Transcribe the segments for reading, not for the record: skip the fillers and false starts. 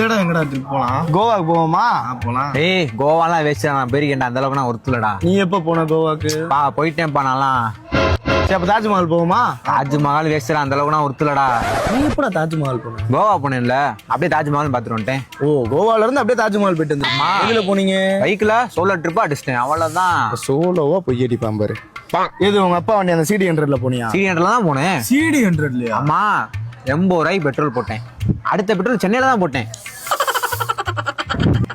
இடம் எங்கடா ட்ரிப் போலாம்? கோவாக்கு போவோமா? போலாம். ஏய் கோவாலாம் வேஸ்ட் நான் போயிருக்கேன்டா, அந்த அளவுக்கு நான் ஒருத்துலடா. நீ எப்ப போன கோவாக்கு? போயிட்டேன்ப்பா நான்லாம். சரி அப்ப தாஜ்மஹால் போவோமா? தாஜ்மஹால் வேஸ்ட் அந்த அளவுக்கு நான் ஒருத்துலடா. நீ எப்படா தாஜ்மஹால் போன? கோவா போனேன்ல, அப்படியே தாஜ்மஹால் பாத்துட்டு வந்துட்டேன். ஓ, கோவால இருந்து அப்படியே தாஜ்மஹால் போயிட்டு வந்துருமா? எதுல போனீங்க? பைக்ல சோலோ ட்ரிப்பா அடிச்சிட்டேன், அவ்வளவுதான். சோலோவா பொய் அடிப்பான் பாரு. எது உங்க அப்பா வண்டி அந்த CD 100ல போனியா? CD 100ல தான் போனேன். CD 100லயா? ஆமா, 80 ரூபாய்க்கு பெட்ரோல் போட்டேன். அடுத்த பெட்ரோல் சென்னையில தான் போட்டேன்.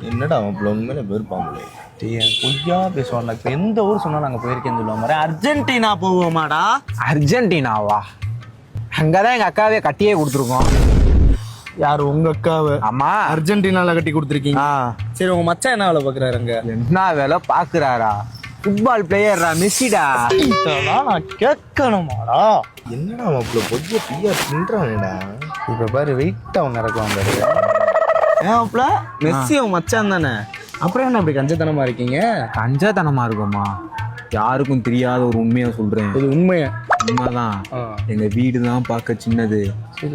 என்னடா அவன் உண்மையில வெறுப்பாங்களே. பொய்யா பேசுவாங்க. இப்ப எந்த ஊர் சொன்னா நாங்க போயிருக்கேன்னு சொல்லுவாங்க. அர்ஜென்டினா போவோமாடா? அர்ஜென்டினாவா? அங்கதான் எங்க அக்காவே கட்டியே கொடுத்துருக்கோம். யாரு உங்க அக்காவை? ஆமா, அர்ஜென்டினால கட்டி கொடுத்துருக்கீங்க. சரி உங்க மச்சான் என்ன வேலை பாக்குறாரு அங்க? என்ன வேலை பாக்குறாரா? ஃபுட்பால் பிளேயர்ரா, மெஸ்ஸிடா. இதெல்லாம் நான் கேட்கணுமாடா? என்னடா மாப்பிள்ள பொய்ய பியா தின்றானேடா. இப்ப பாரு வெயிட் அவன் இறக்குவான் பாரு. ஏன் மாப்பிள்ள மெஸ்ஸி அவன் மச்சான் தானே, அப்புறம் என்ன இப்படி கஞ்சத்தனமா இருக்கீங்க? கஞ்சத்தனமா இருக்குமா? யாருக்கும் தெரியாத ஒரு உண்மையை சொல்றேன். இது உண்மையா? உண்மைதான். எங்க வீடு தான் பார்க்க சின்னது,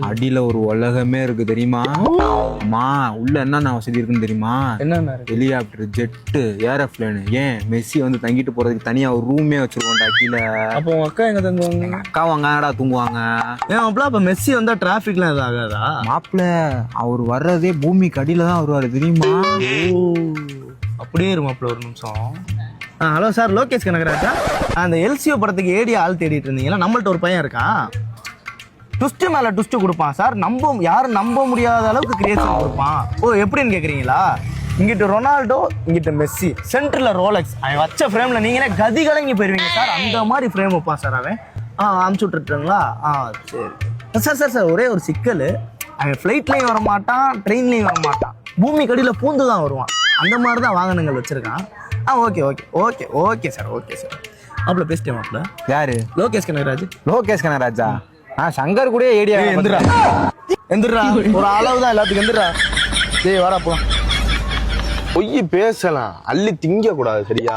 அடியில ஒரு உலகமே இருக்கு தெரியுமா? அம்மா உள்ள என்னென்ன வசதி இருக்குன்னு தெரியுமா? என்ன? ஹெலிகாப்டர், ஜெட்டு, ஏரோப்ளேனு, ஏன் மெஸ்ஸி வந்து தங்கிட்டு போறதுக்கு தனியா ஒரு ரூமே வச்சிருக்கோம்டா கீழே. அப்போ உங்க அக்கா எங்க தங்குவாங்க? அக்கா அங்கடா தூங்குவாங்க. ஏன் மாப்பிள்ள அப்ப மெஸ்ஸி வந்தா டிராபிக்லாம் எதுவும் ஆகாதா? மாப்பிள்ள அவர் வர்றதே பூமிக்கு அடியில தான் வருவாரு தெரியுமா? அப்படியே இரு மாப்பிள்ள ஒரு நிமிஷம். Hello sir, Lokesh Kanagaraja. அந்த எல்சிஓ படத்துக்கு ஏடி ஆள் தேடிட்டு இருந்தீங்களா? நம்மள்ட்ட ஒரு பையன் இருக்கான், ட்விஸ்ட் மேல ட்விஸ்ட் கொடுப்பான் சார். யாரும் நம்ப முடியாத அளவுக்கு கிரியேஷன் கொடுப்பான். ஓ எப்படின்னு கேக்குறீங்களா? இங்கிட்ட ரொனால்டோ, இங்கிட்ட மெஸ்ஸி, சென்டர்ல ரோலெக்ஸ். அவன் வச்ச ஃப்ரேம்ல நீங்களே கதி கலங்கி போயிருவீங்க சார். அந்த மாதிரி ஃப்ரேம் வைப்பான் சார் அவன். அனுப்பிச்சு விட்டுருட்டுங்களா? சரி சார். சார் ஒரே ஒரு சிக்கல், அவன் ஃப்ளைட்லையும் வர மாட்டான், ட்ரெயின்லையும் வர மாட்டான், பூமி கடியில் பூந்து தான் வருவான். அந்த மாதிரி தான் வாகனங்கள் வச்சிருக்கான். Okay sir. மாப்பிள்ள பேசிட்டேன் மாப்பிள்ள. யாரு? லோகேஷ் கனகராஜ். லோகேஷ் கனகராஜா? சங்கர் கூட ஏடியா. எந்திரா ஒரு அளவு தான் எல்லாத்துக்கும். எந்திரா டேய் வாடா போ. பொய் பேசலாம், அள்ளி திங்க கூடாது சரியா?